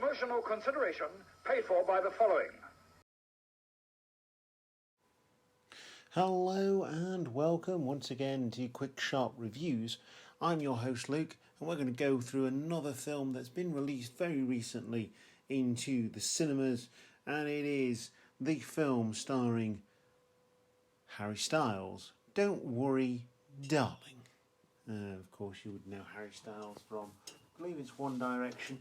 Promotional consideration paid for by the following. Hello and welcome once again to Quick Sharp Reviews. I'm your host Luke, and we're going to go through another film that's been released very recently into the cinemas, and it is the film starring Harry Styles, Don't Worry Darling. Of course you would know Harry Styles from, I believe it's One Direction,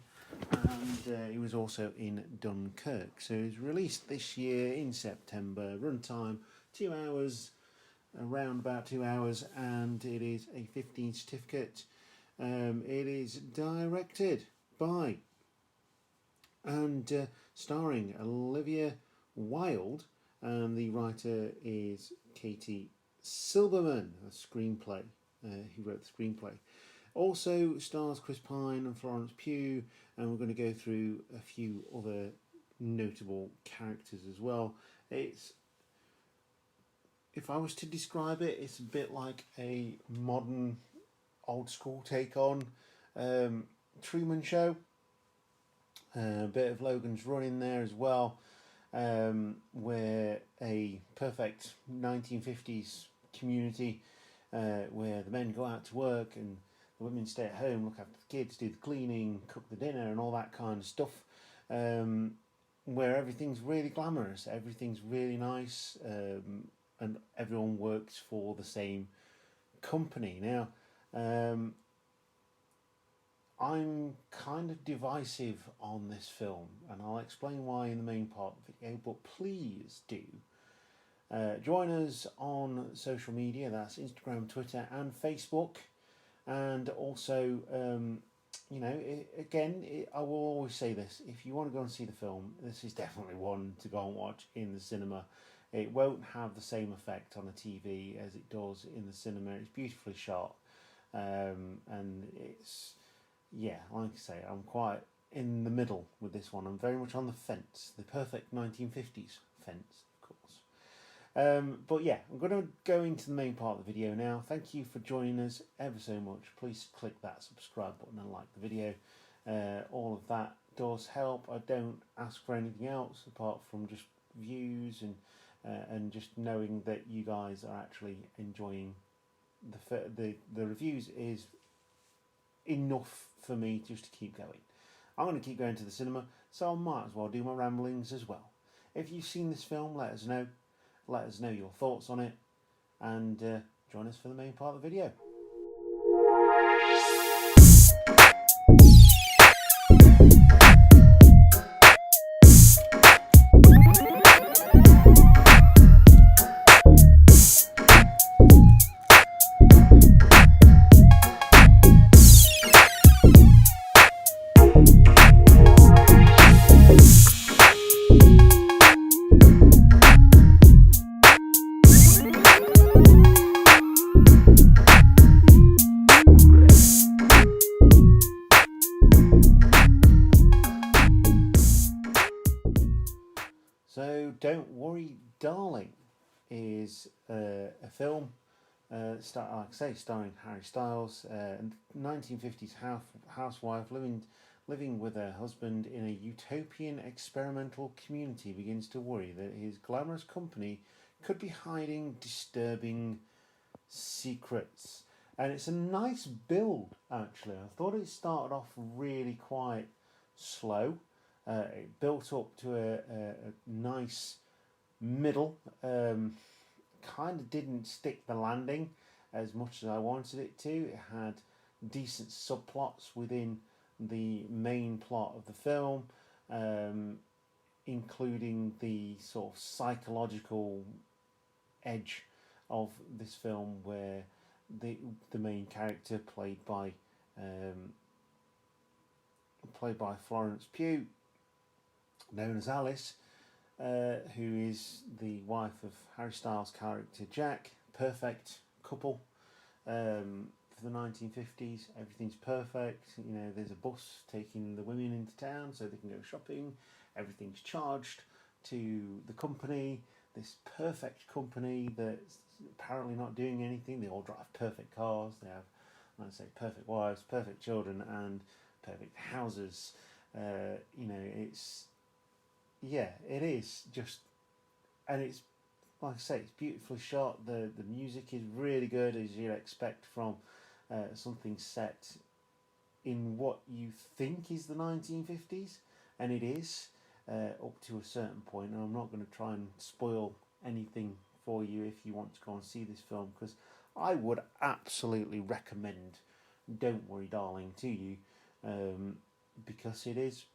and he was also in Dunkirk. So it was released this year in September, runtime 2 hours, around about 2 hours, and it is a 15 certificate. It is directed by and starring Olivia Wilde, and the writer is Katie Silberman, a screenplay. Who wrote the screenplay. Also stars Chris Pine and Florence Pugh, and we're going to go through a few other notable characters as well. If I was to describe it, it's a bit like a modern, old school take on Truman Show. A bit of Logan's Run in there as well, where a perfect 1950s community where the men go out to work and the women stay at home, look after the kids, do the cleaning, cook the dinner and all that kind of stuff, where everything's really glamorous, everything's really nice, and everyone works for the same company. Now, I'm kind of divisive on this film, and I'll explain why in the main part of the video, but please do join us on social media. That's Instagram, Twitter and Facebook, and also I will always say this: if you want to go and see the film, this is definitely one to go and watch in the cinema. It won't have the same effect on a TV as it does in the cinema. It's beautifully shot, and it's, yeah, like I say, I'm quite in the middle with this one. I'm very much on the fence, the perfect 1950s fence, of course. But yeah, I'm going to go into the main part of the video now. Thank you for joining us ever so much. Please click that subscribe button and like the video. All of that does help. I don't ask for anything else apart from just views and just knowing that you guys are actually enjoying the reviews is enough for me just to keep going. I'm going to keep going to the cinema, so I might as well do my ramblings as well. If you've seen this film, let us know. Let us know your thoughts on it, and join us for the main part of the video. So, Don't Worry Darling is a film, starring Harry Styles, 1950s housewife living with her husband in a utopian experimental community begins to worry that his glamorous company could be hiding disturbing secrets. And it's a nice build, actually. I thought it started off really quite slow. It built up to a nice middle. Kind of didn't stick the landing as much as I wanted it to. It had decent subplots within the main plot of the film, including the sort of psychological edge of this film, where the main character played by Florence Pugh, known as Alice, who is the wife of Harry Styles' character Jack. Perfect couple for the 1950s. Everything's perfect. You know, there's a bus taking the women into town so they can go shopping. Everything's charged to the company. This perfect company that's apparently not doing anything. They all drive perfect cars. They have, like I say, perfect wives, perfect children, and perfect houses. You know, it's yeah, it is just, and it's like I say, it's beautifully shot. The music is really good, as you'd expect from something set in what you think is the 1950s, and it is up to a certain point. And I'm not going to try and spoil anything for you if you want to go and see this film, because I would absolutely recommend Don't Worry Darling to you, because it is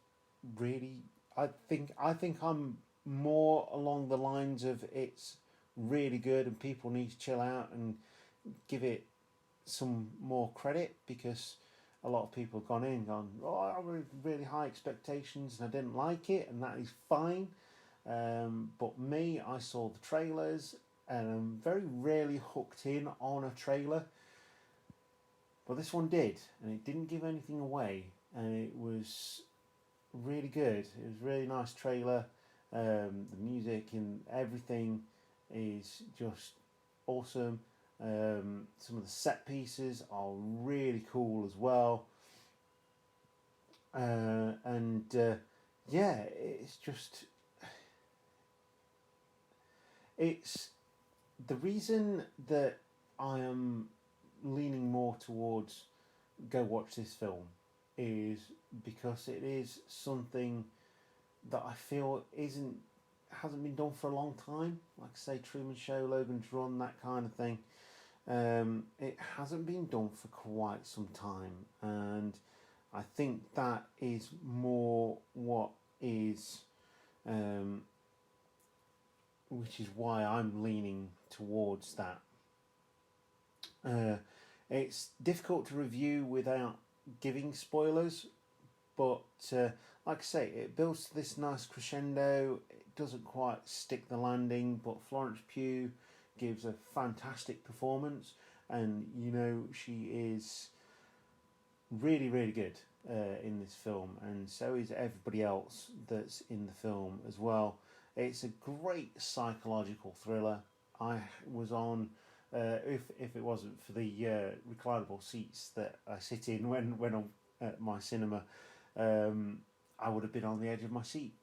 really, I think I'm more along the lines of it's really good and people need to chill out and give it some more credit, because a lot of people have gone in and gone, oh, I have really high expectations and I didn't like it, and that is fine. But me, I saw the trailers and I'm very rarely hooked in on a trailer. But this one did, and it didn't give anything away, and it was really good. It was a really nice trailer. The music and everything is just awesome. Some of the set pieces are really cool as well. And yeah, it's just, it's the reason that I am leaning more towards go watch this film is because it is something that I feel hasn't been done for a long time. Like I say, Truman Show, Logan's Run, that kind of thing. It hasn't been done for quite some time, and I think that is more what is, which is why I'm leaning towards that. It's difficult to review without giving spoilers, but like I say, it builds to this nice crescendo. It doesn't quite stick the landing, but Florence Pugh gives a fantastic performance, and you know she is really, really good in this film, and so is everybody else that's in the film as well. It's a great psychological thriller. I was on, if it wasn't for the reclinable seats that I sit in when I'm at my cinema, I would have been on the edge of my seat.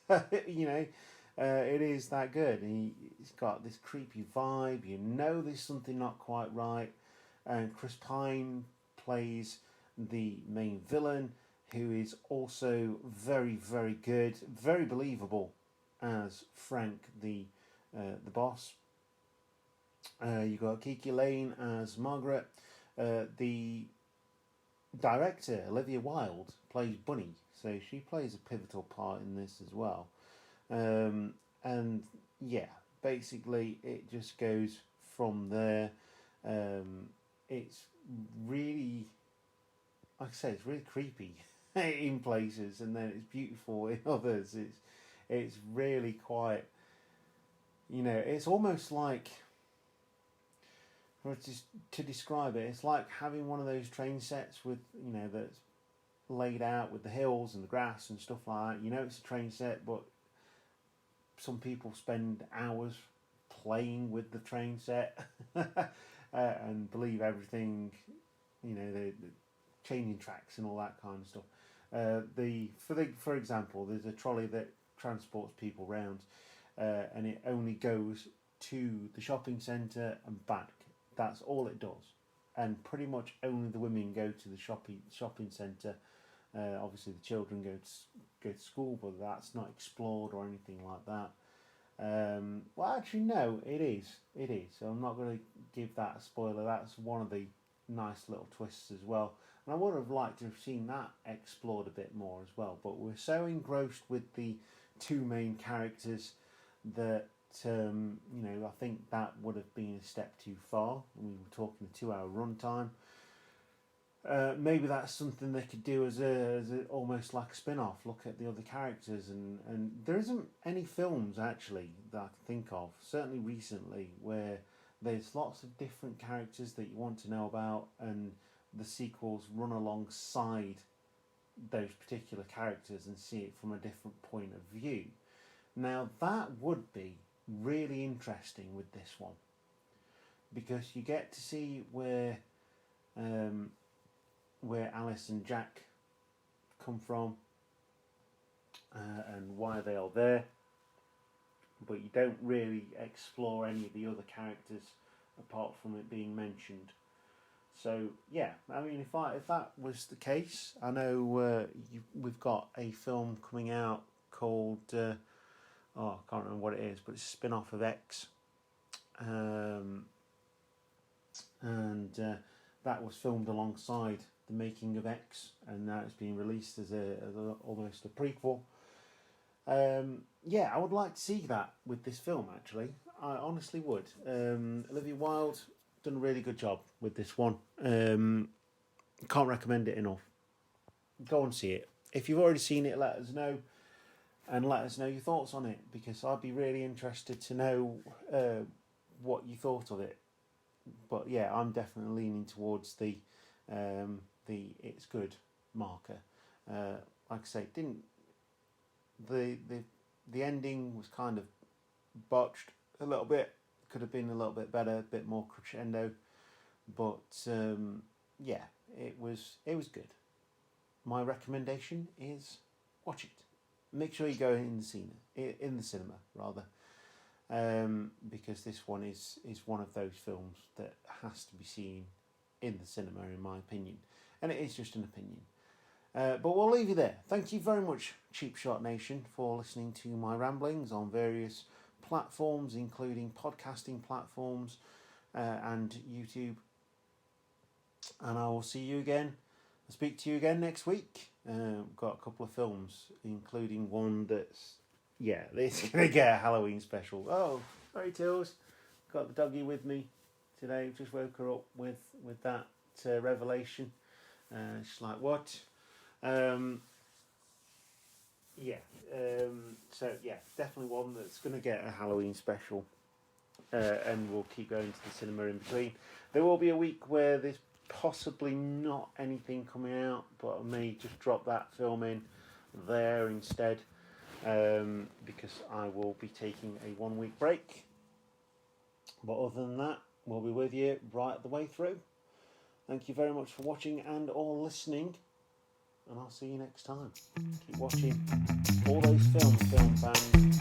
You know, it is that good. He's got this creepy vibe. You know, there's something not quite right. And Chris Pine plays the main villain, who is also very, very good, very believable as Frank, the boss. You got Kiki Lane as Margaret. The director Olivia Wilde plays Bunny, so she plays a pivotal part in this as well. And yeah, basically it just goes from there. It's really, like I say, it's really creepy in places, and then it's beautiful in others. It's really quite, you know, it's almost like, or just to describe it, it's like having one of those train sets with, you know, that's laid out with the hills and the grass and stuff like that. You know, it's a train set, but some people spend hours playing with the train set and believe everything, you know, the changing tracks and all that kind of stuff. For example, there's a trolley that transports people round, and it only goes to the shopping centre and back. That's all it does, and pretty much only the women go to the shopping centre. Obviously, the children go to school, but that's not explored or anything like that. Well, actually, no, it is. It is. So I'm not going to give that a spoiler. That's one of the nice little twists as well. And I would have liked to have seen that explored a bit more as well. But we're so engrossed with the two main characters that, you know, I think that would have been a step too far. We were talking a 2-hour runtime. Maybe that's something they could do as a almost like a spin-off. Look at the other characters, and there isn't any films actually that I can think of, certainly recently, where there's lots of different characters that you want to know about, and the sequels run alongside those particular characters and see it from a different point of view. Now that would be really interesting with this one, because you get to see where Alice and Jack come from and why they are there, but you don't really explore any of the other characters apart from it being mentioned. So yeah, I mean, if that was the case, I know we've got a film coming out called I can't remember what it is, but it's a spin-off of X, and that was filmed alongside the making of X, and now it's being released as almost a prequel. Yeah, I would like to see that with this film. Actually, I honestly would. Olivia Wilde done a really good job with this one. Can't recommend it enough. Go and see it. If you've already seen it, let us know, and let us know your thoughts on it, because I'd be really interested to know what you thought of it. But yeah, I'm definitely leaning towards the it's good marker. Like I say, the ending was kind of botched a little bit. Could have been a little bit better, a bit more crescendo, but yeah, it was good. My recommendation is watch it. Make sure you go in the cinema rather, because this one is one of those films that has to be seen in the cinema, in my opinion, and it is just an opinion. But we'll leave you there. Thank you very much, Cheap Shot Nation, for listening to my ramblings on various platforms, including podcasting platforms and YouTube. And I will see you again. I'll speak to you again next week. We've got a couple of films, including one that's it's going to get a Halloween special. Oh, sorry, Tills. Got the doggy with me today. Just woke her up with that revelation. She's like, what? So yeah, definitely one that's going to get a Halloween special, and we'll keep going to the cinema in between. There will be a week where there's possibly not anything coming out, but I may just drop that film in there instead, because I will be taking a 1 week break. But other than that, we'll be with you right the way through. Thank you very much for watching and or listening, and I'll see you next time. Keep watching all those film fans.